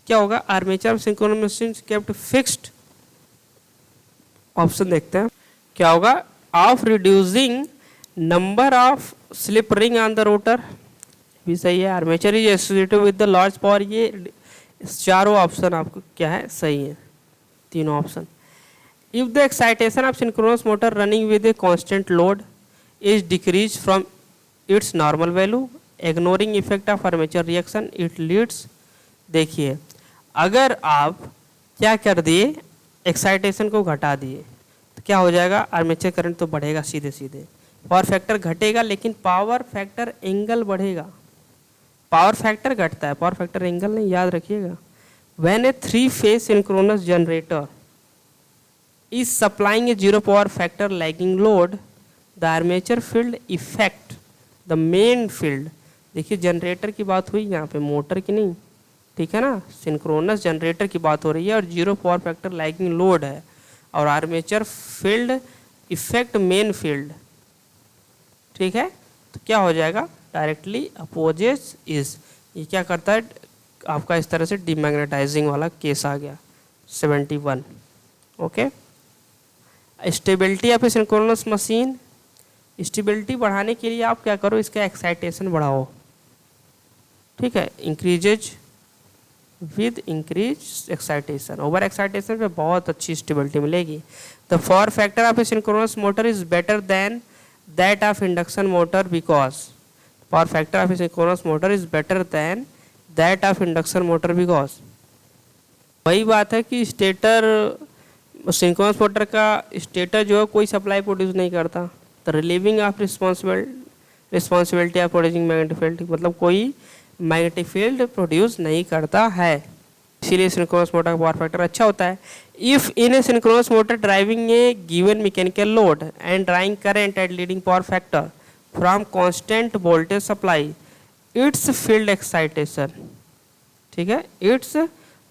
क्या होगा, armature of synchronous machine kept fixed, option देखते हैं क्या होगा, of reducing number of slip ring on the rotor, भी सही है। Armature is associated with the large power, ये चारों ऑप्शन आपको क्या है, सही है, तीनों option. If the excitation of synchronous motor running with a constant load is decrease from its normal value ignoring effect of armature reaction it leads. देखिए अगर आप क्या कर दिए, एक्साइटेशन को घटा दिए, तो क्या हो जाएगा, आर्मेचर करंट तो बढ़ेगा सीधे सीधे, पावर फैक्टर घटेगा लेकिन पावर फैक्टर एंगल बढ़ेगा। पावर फैक्टर घटता है, पावर फैक्टर एंगल नहीं, याद रखिएगा। When A 3-phase synchronous generator is supplying A 0 power factor lagging load the armature field effect the main field. देखिए जनरेटर की बात हुई यहाँ पे, मोटर की नहीं, ठीक है ना, सिंक्रोनस जनरेटर की बात हो रही है और 0 पावर फैक्टर लैगिंग लोड है, और armature field effect main field. ठीक है, तो क्या हो जाएगा, डायरेक्टली अपोजिट इज, ये क्या करता है आपका, इस तरह से डिमैग्नेटाइजिंग वाला केस आ गया 71। Okay, stability of a synchronous machine, stability बढ़ाने के लिए आप क्या करो, इसका एक्साइटेशन बढ़ाओ। ठीक है, increases with increase excitation, over excitation पे बहुत अच्छी स्टेबिलिटी मिलेगी। The power factor of a synchronous motor is better than that of induction motor because power factor of a synchronous motor is better than that of induction motor because, वही बात है कि stator, synchronous motor का stator जो है कोई supply produce नहीं करता, तो relieving of responsibility of producing magnetic field, मतलब कोई मैग्नेटिक फील्ड प्रोड्यूस नहीं करता है, इसीलिए सिंक्रोनस मोटर का पावर फैक्टर अच्छा होता है। If in a synchronous motor driving A given mechanical load and drawing current eight leading power factor from constant voltage supply its field excitation, ठीक है, इट्स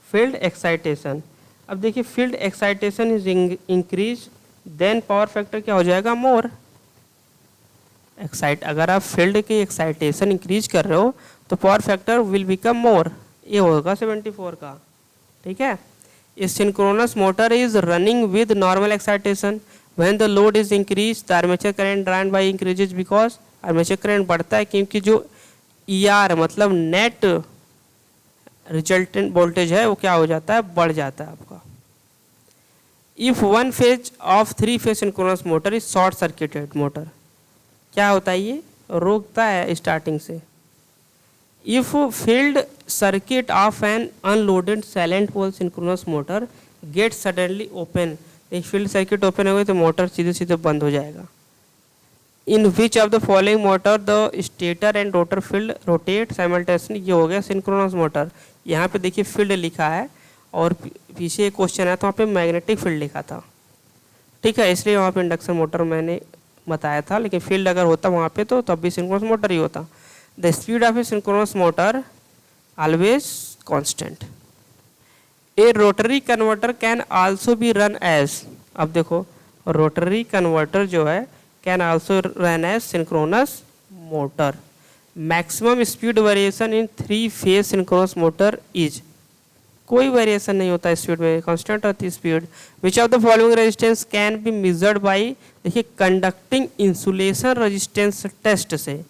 फील्ड एक्साइटेशन। अब देखिए field excitation is increase then power factor क्या हो जाएगा, मोर excite. अगर आप field की एक्साइटेशन इंक्रीज कर रहे हो तो power factor will become more, ये होगा 74 का। ठीक है, इस synchronous motor is running with normal excitation when the load is increase the armature current drawn by increases because, armature current बढ़ता है क्योंकि जो ER मतलब नेट रिजल्टेंट वोल्टेज है वो क्या हो जाता है, बढ़ जाता है आपका। If 1 phase of 3-phase synchronous motor is short circuited motor, क्या होता है, ये रोकता है स्टार्टिंग से। If field circuit of an unloaded silent pole synchronous motor gets suddenly open, एक फील्ड सर्किट ओपन हो गई तो मोटर सीधे सीधे बंद हो जाएगा। In which of the following motor the stator and rotor field rotate simultaneously, ये हो गया सिंक्रोनस मोटर। यहाँ पे देखिए फील्ड लिखा है और पीछे एक क्वेश्चन है तो वहाँ पे मैग्नेटिक फील्ड लिखा था, ठीक है, इसलिए वहाँ पे इंडक्शन मोटर मैंने बताया था, लेकिन फील्ड अगर होता वहाँ पे तो तब भी सिंक्रोनस मोटर ही होता। The speed of a synchronous motor always constant. A rotary converter can also be run as, अब देखो रोटरी कन्वर्टर जो है can also run as synchronous motor. Maximum speed variation in 3 phase synchronous motor is, कोई variation नहीं होता speed में, constant रहती speed. Which of the following resistance can be measured by, देखिए कंडक्टिंग इंसुलेशन रेजिस्टेंस टेस्ट से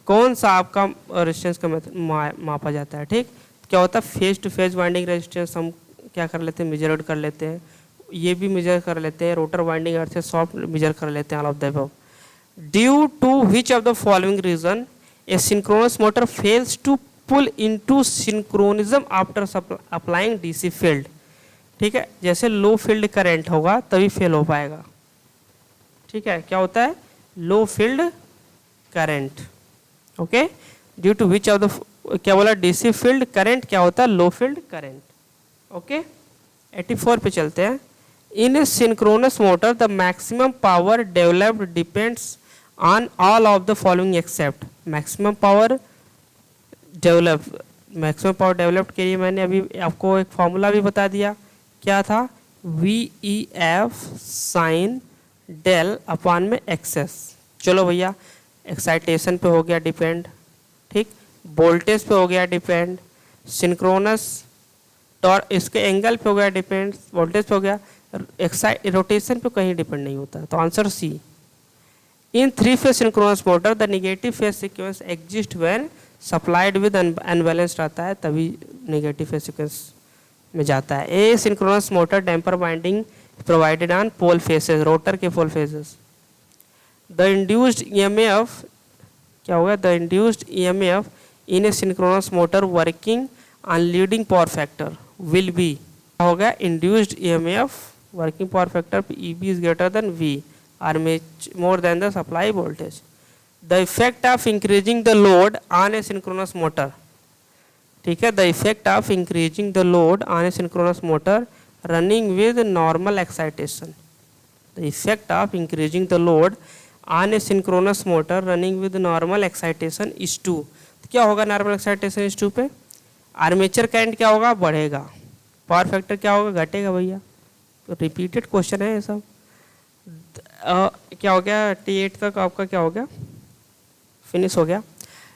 कौन सा आपका रेजिस्टेंस का मापा जाता है, ठीक। क्या होता है phase two phase winding resistance हम क्या कर लेते हैं, मेजर कर लेते हैं, ये भी मेजर कर लेते हैं, रोटर वाइंडिंग अर्थ से सॉफ्ट मेजर कर लेते हैं, all of the above. Due to which of the following reason a synchronous motor fails to pull into synchronism after applying DC field, ठीक है, जैसे लो फील्ड करंट होगा तभी फेल हो पाएगा, ठीक है। क्या होता है low field current, okay. Due to which of the, क्या बोला, डीसी फील्ड करंट क्या होता है, लो फील्ड करंट, ओके। 84 पे चलते हैं। In a synchronous motor the maximum power developed depends on all of the following except, maximum power developed के लिए मैंने अभी आपको एक फॉर्मूला भी बता दिया, क्या था, VEF साइन डेल अपान में एक्सेस। चलो भैया एक्साइटेशन पे हो गया डिपेंड, ठीक, वोल्टेज पे हो गया डिपेंड, सिंक्रोनस टॉर्क इसके एंगल पे हो गया डिपेंड, वोल्टेज पे हो गया, रोटेशन पे कहीं डिपेंड नहीं होता, तो answer C. In 3 phase synchronous motor the negative phase sequence exist when supplied with unbalanced आता है, तभी नेगेटिव फेज सीक्वेंस में जाता है। A synchronous motor damper winding provided on pole faces, rotor के pole faces. The induced EMF, क्या होगा, the induced EMF in a synchronous motor working on leading power factor will be, क्या होगा, induced EMF working power factor EB is greater than V or more than the supply voltage. The effect of increasing the load on a synchronous motor, ठीक है, the effect of increasing the load on a synchronous motor running with normal excitation, the effect of increasing the load on a synchronous motor running with normal excitation is 2, क्या होगा normal excitation इस 2 पे, armature current क्या होगा, बढ़ेगा, power factor क्या होगा, घटेगा भैया, तो रिपीटेड क्वेश्चन है ये सब। क्या हो गया 88 तक आपका क्या हो गया, फिनिश हो गया।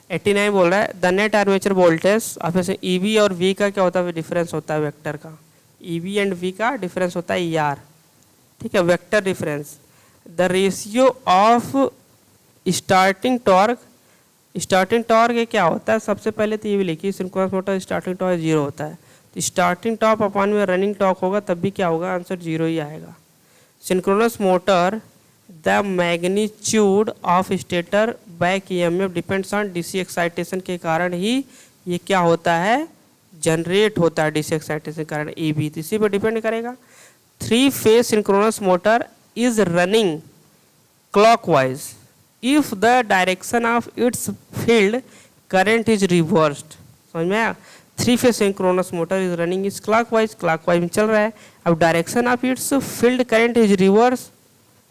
89 बोल रहा है द नेट आर्मेचर वोल्टेज आप ऐसे EB और V का क्या होता है, डिफरेंस होता है वेक्टर का, EB एंड V का डिफरेंस होता है ER, ठीक है, vector difference. The ratio of starting torque ये क्या होता है, सबसे पहले तो ये भी लिखिए सिंक्रोनस मोटर स्टार्टिंग टॉर्क 0 होता है, तो स्टार्टिंग टॉर्क अपॉन में रनिंग टॉर्क होगा तब भी क्या होगा, आंसर 0 ही आएगा। Synchronous motor the magnitude of stator back EMF depends on DC excitation के कारण ही ये क्या होता है, जनरेट होता है, DC एक्साइटेशन के कारण EB, तो इसी पर डिपेंड करेगा। 3 phase synchronous motor is running clockwise if the direction of its field current is reversed, समझ में आया। 3 phase synchronous motor is running is clockwise में चल रहा है, अब direction of its field current is reverse,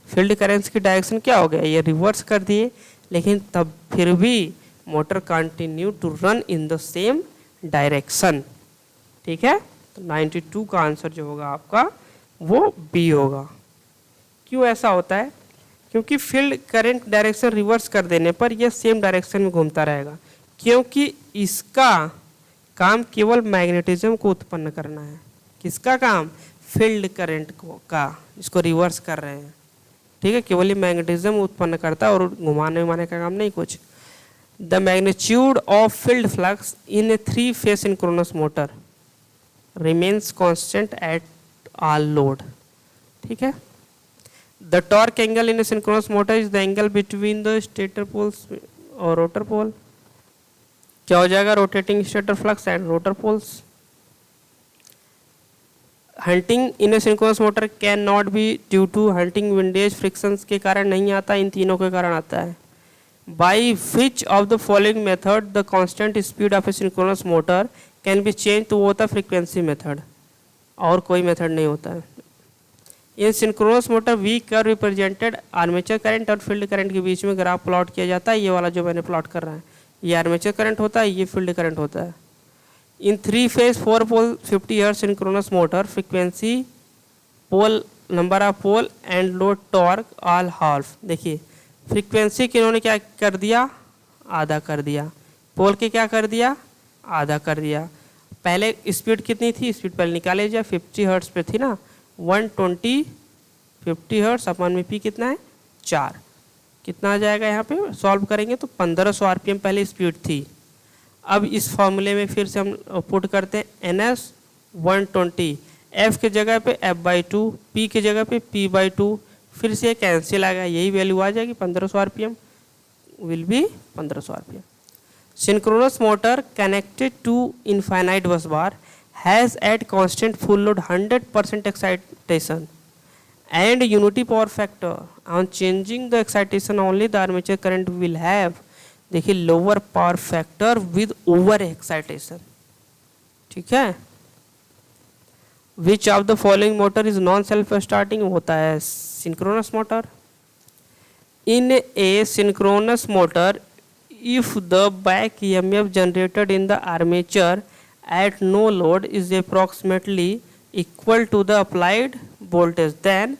field current की direction क्या हो गया, ये रिवर्स कर दिए, लेकिन तब फिर भी motor continue to run in the same direction, ठीक है। तो 92 का आंसर जो होगा आपका वो B होगा। क्यों ऐसा होता है, क्योंकि फील्ड करंट डायरेक्शन रिवर्स कर देने पर यह सेम डायरेक्शन में घूमता रहेगा, क्योंकि इसका काम केवल मैग्नेटिज्म को उत्पन्न करना है, किसका काम, फील्ड करंट को का, इसको रिवर्स कर रहे हैं, ठीक है, केवल ये मैग्नेटिज्म उत्पन्न करता है और घुमाने उमाने का काम नहीं कुछ। The magnitude of field flux in a 3 phase synchronous motor remains constant at all load, ठीक है। The torque angle in a synchronous motor is the angle between the stator poles और रोटर पोल, क्या हो जाएगा, rotating stator flux and rotor poles. Hunting in a synchronous motor can not be due to hunting windage frictions के कारण नहीं आता, इन तीनों के कारण आता है। By which of the following method the constant speed of a synchronous motor can be change, तो वो होता है फ्रीक्वेंसी मेथड, और कोई मेथड नहीं होता है। In synchronous motor V curve represented armature current और फील्ड करंट के बीच में ग्राफ प्लॉट किया जाता है। ये वाला जो मैंने प्लॉट कर रहा है ये आर्मेचर करंट होता है, ये फील्ड करंट होता है। In 3 phase 4 pole 50 hertz synchronous motor frequency pole number of pole and load torque all half. देखिए फ्रीक्वेंसी के इन्होंने क्या कर दिया, आधा कर दिया, पोल के क्या कर दिया, आधा कर दिया। पहले स्पीड कितनी थी, स्पीड पहले निकाले जाए 50 हर्ट्ज पे थी ना, 120 50 हर्ट्ज अपन में पी कितना है 4, कितना आ जाएगा यहाँ पे सॉल्व करेंगे तो 1500 आरपीएम पहले स्पीड थी। अब इस फॉर्मूले में फिर से हम पुट करते हैं NS 120, F के जगह पे F/2, P के जगह पे P/2, फिर से कैंसिल आ गया, यही वैल्यू आ जाएगी 1500 RPM, will be 1500 RPM. Synchronous motor connected to infinite bus bar has at constant full load 100% excitation and unity power factor. On changing the excitation only the armature current will have, देखिए lower power factor with over excitation, ठीक है। Which of the following motor is non self starting, होता है synchronous motor. In a synchronous motor if the back EMF generated in the armature at no load is approximately equal to the applied voltage, then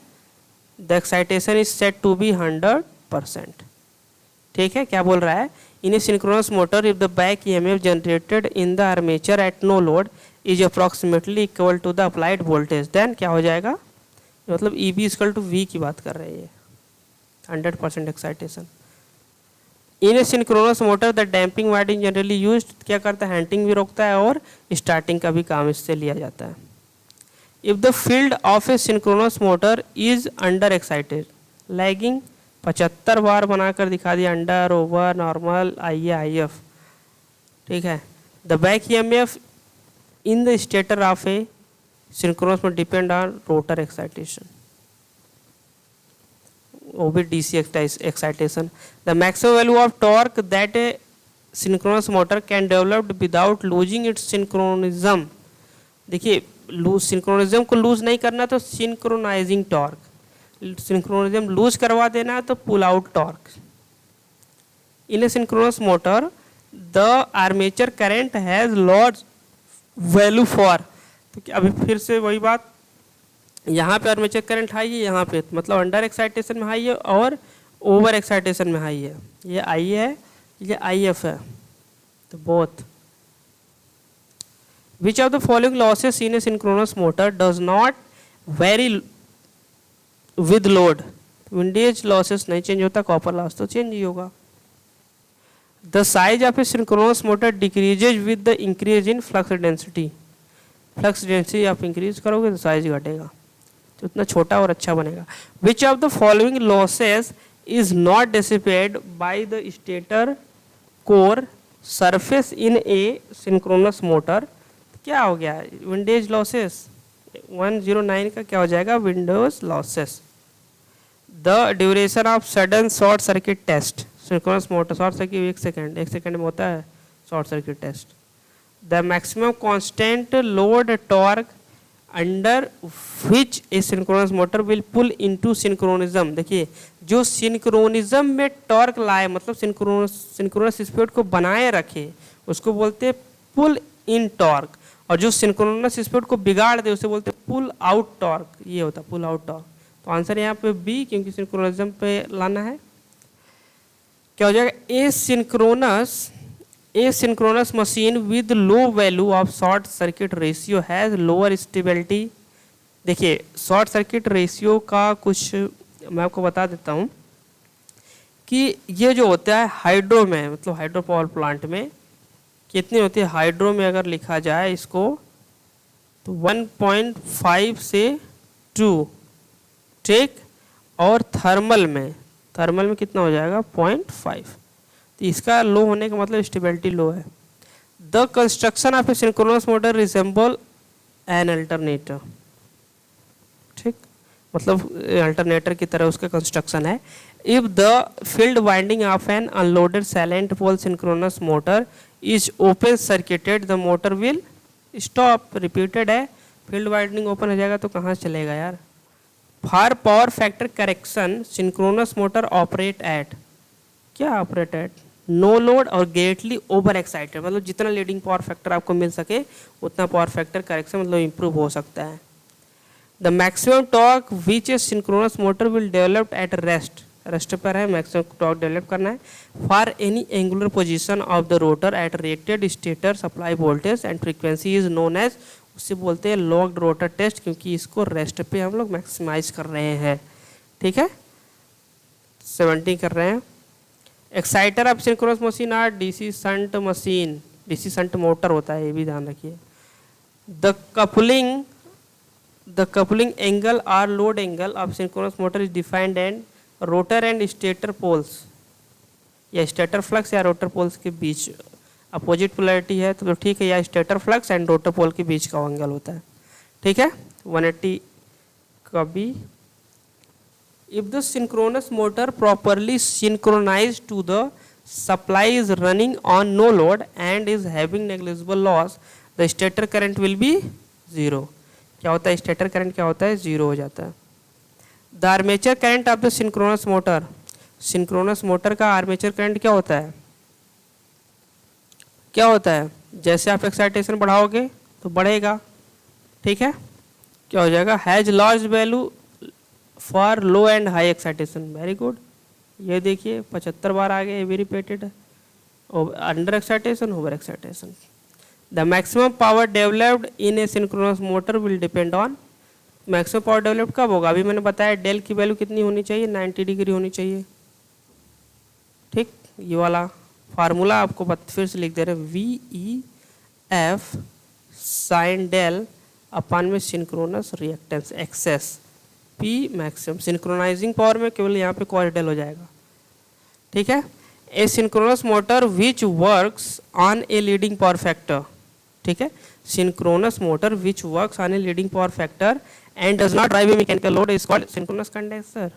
the excitation is set to be 100%. ठीक है, क्या बोल रहा है, in a synchronous motor if the back EMF generated in the armature at no load is approximately equal to the applied voltage, then क्या हो जाएगा, मतलब EB equal to V की बात कर रहे हैं, 100% excitation. In a synchronous motor the damping winding generally used, क्या करता है, हंटिंग भी रोकता है और स्टार्टिंग का भी काम इससे लिया जाता है। If the field of a synchronous motor is under excited, lagging 75 बार बनाकर दिखा दिया, अंडर ओवर नॉर्मल IF, ठीक है। The back EMF in the stator of a synchronous motor depend on rotor excitation, वो भी DC excitation. The maximum value of torque that a synchronous motor can develop without losing its synchronism. देखिए synchronism को loose नहीं करना तो synchronising torque, synchronism loose करवा देना तो pull out torque. In a synchronous motor the armature current has loss value for, तो अभी फिर से वही बात, यहाँ पे आर्मेचर करंट हाई है, यहाँ पे मतलब अंडर एक्साइटेशन में हाई है और ओवर एक्साइटेशन में हाई है, ये I है ये IF है, तो both. Which of the following losses in a synchronous motor does not very with load, windage losses नहीं चेंज होता, कॉपर लॉस तो चेंज ही होगा। The size of a synchronous motor decreases with the increase in flux density, flux density आप increase करोगे तो size घटेगा, तो उतना छोटा और अच्छा बनेगा। विच of the following losses is not dissipated by the stator core surface in a synchronous motor, क्या हो गया, विंडेज लॉसेस 109 का क्या हो जाएगा, windage losses. The duration of sudden short circuit test, synchronous motor short circuit 1 second में होता है short circuit test. The maximum constant load torque under which a synchronous motor will pull into synchronism, देखिए जो synchronism में torque लाए, मतलब synchronous speed को बनाए रखे, उसको बोलते हैं पुल इन टॉर्क, और जो सिंक्रोनस स्पीड को बिगाड़ दे उसे बोलते हैं पुल आउट टॉर्क, ये होता है पुल आउट टॉर्क। तो आंसर यहाँ पे बी, क्योंकि सिंक्रोनिज्म पे लाना है। क्या हो जाएगा, ए synchronous machine with low value of short circuit ratio has lower stability. देखिए शॉर्ट सर्किट रेशियो का कुछ मैं आपको बता देता हूँ कि ये जो होता है हाइड्रो में, मतलब हाइड्रो पावर प्लांट में कितनी होती है, हाइड्रो में अगर लिखा जाए इसको तो 1.5 से 2, ठीक, और थर्मल में कितना हो जाएगा 0.5, तो इसका लो होने का मतलब स्टेबिलिटी लो है। The construction of a synchronous motor resemble an alternator, मतलब अल्टरनेटर की तरह उसका कंस्ट्रक्शन है। If the field winding of an unloaded salient pole synchronous motor is open circuited the motor will stop. Repeated है, field winding open हो जाएगा तो कहाँ से चलेगा यार। For power factor correction synchronous motor operate at, क्या ऑपरेट एट, नो लोड और ग्रेटली ओवर एक्साइटेड, मतलब जितना लीडिंग पावर फैक्टर आपको मिल सके उतना पावर फैक्टर करेक्शन मतलब इंप्रूव हो सकता है। The maximum torque which a synchronous motor will develop at rest, rest पर है मैक्सिमम टॉर्क डेवलप करना है, for any angular position of the rotor at rated stator supply voltage and frequency is known as, उससे बोलते हैं locked rotor test, क्योंकि इसको rest पे हम लोग मैक्सिमाइज कर रहे हैं। ठीक है, 70 कर रहे हैं। Exciter of synchronous machine are DC shunt machine, DC shunt motor होता है, ये भी ध्यान रखिए। The coupling angle or load angle of synchronous motor is defined and rotor and stator poles, या स्टेटर फ्लक्स या रोटर पोल्स के बीच अपोजिट पोलैरिटी है तो ठीक है, या stator flux and rotor pole के बीच का एंगल होता है। ठीक है, 180 का B. If the synchronous motor properly synchronized to the supply is running on no load and is having negligible loss, the stator current will be 0. क्या होता है स्टेटर करंट, क्या होता है 0 हो जाता है। The armature current of the synchronous motor, synchronous motor का आर्मेचर करंट क्या होता है, क्या होता है, जैसे आप एक्साइटेशन बढ़ाओगे तो बढ़ेगा। ठीक है, क्या हो जाएगा, has large value for low and high excitation. Very good, ये देखिए 75 बार आ गया, ये भी रिपीटेड है। Under excitation, over excitation. The maximum power developed in a synchronous motor will depend on, maximum power developed कब होगा, अभी मैंने बताया डेल की वैल्यू कितनी होनी चाहिए, 90 डिग्री होनी चाहिए। ठीक, ये वाला फार्मूला आपको फिर से लिख दे रहे हैं, V E F sine del upon में synchronous reactance X s P maximum. Synchronising power में केवल यहाँ पे कॉस डेल हो जाएगा। ठीक है, a synchronous motor which works on a leading power factor. ठीक है, synchronous motor which works on a leading power factor and does not drive a mechanical load is called synchronous condenser.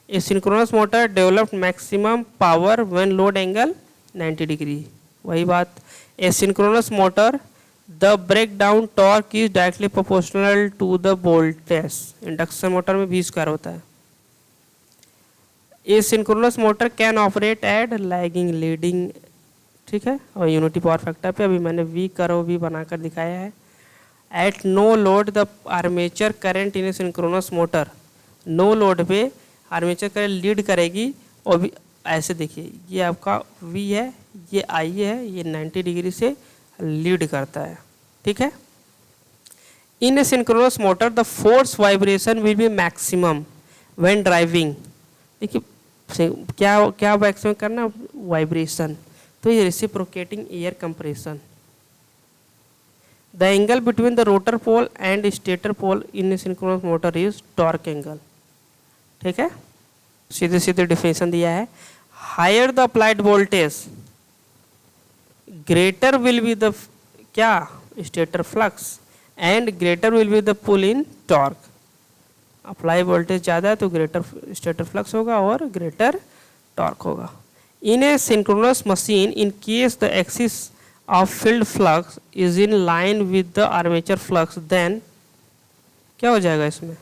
A synchronous motor developed maximum power when load angle 90 degree, वही बात। A synchronous motor the break down torque is directly proportional to the voltage, induction motor में भी square होता है। A synchronous motor can operate at lagging leading, ठीक है, और unity power factor पे अभी मैंने वी करो भी बनाकर दिखाया है। At no load the armature current in a synchronous motor, no load पे आर्मेचर करंट लीड करेगी, और भी ऐसे देखिए ये आपका वी है, ये आई है, ये 90 डिग्री से लीड करता है। ठीक है, in a synchronous motor the force vibration will be maximum when driving. देखिए क्या क्या मैक्सिमम करना, वाइब्रेशन, तो ये reciprocating air compression. The angle between the rotor pole and stator pole in a synchronous motor is torque angle. ठीक है, सीधे सीधे डिफिनेशन दिया है। Higher the applied voltage greater will be the क्या, stator flux and greater will be the pull in torque. Apply voltage ज़्यादा है तो ग्रेटर स्टेटर फ्लक्स होगा और ग्रेटर टॉर्क होगा। In a synchronous machine in case the axis of field flux is in line with the armature flux, then क्या हो जाएगा इसमें,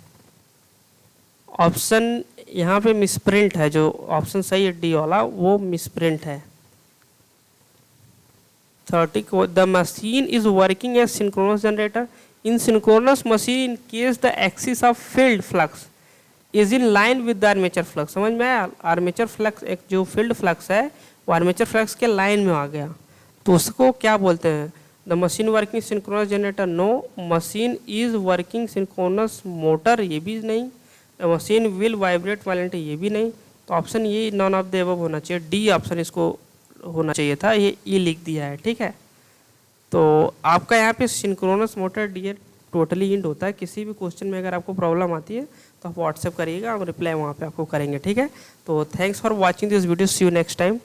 ऑप्शन यहाँ पे मिसप्रिंट है, जो ऑप्शन सही है डी वाला वो मिसप्रिंट है। 30 the machine is working as synchronous generator in synchronous machine in case the axis of field flux is in line with the armature flux. समझ में आया, आर्मेचर फ्लक्स एक जो फील्ड फ्लक्स है वो आर्मेचर फ्लक्स के line में आ गया तो उसको क्या बोलते हैं, the machine working synchronous generator. No, machine is working synchronous motor, ये भी नहीं। The machine will vibrate violently, ये भी नहीं। तो ऑप्शन ये नॉन ऑफ द अबव होना चाहिए, डी ऑप्शन इसको होना चाहिए था, ये ई लिख दिया है। ठीक है, तो आपका यहाँ पे सिंक्रोनस मोटर डी टोटली इंड होता है। किसी भी क्वेश्चन में अगर आपको प्रॉब्लम आती है तो आप व्हाट्सएप करिएगा, हम रिप्लाई वहाँ पे आपको करेंगे। ठीक है, तो thanks for watching this video, see you next time.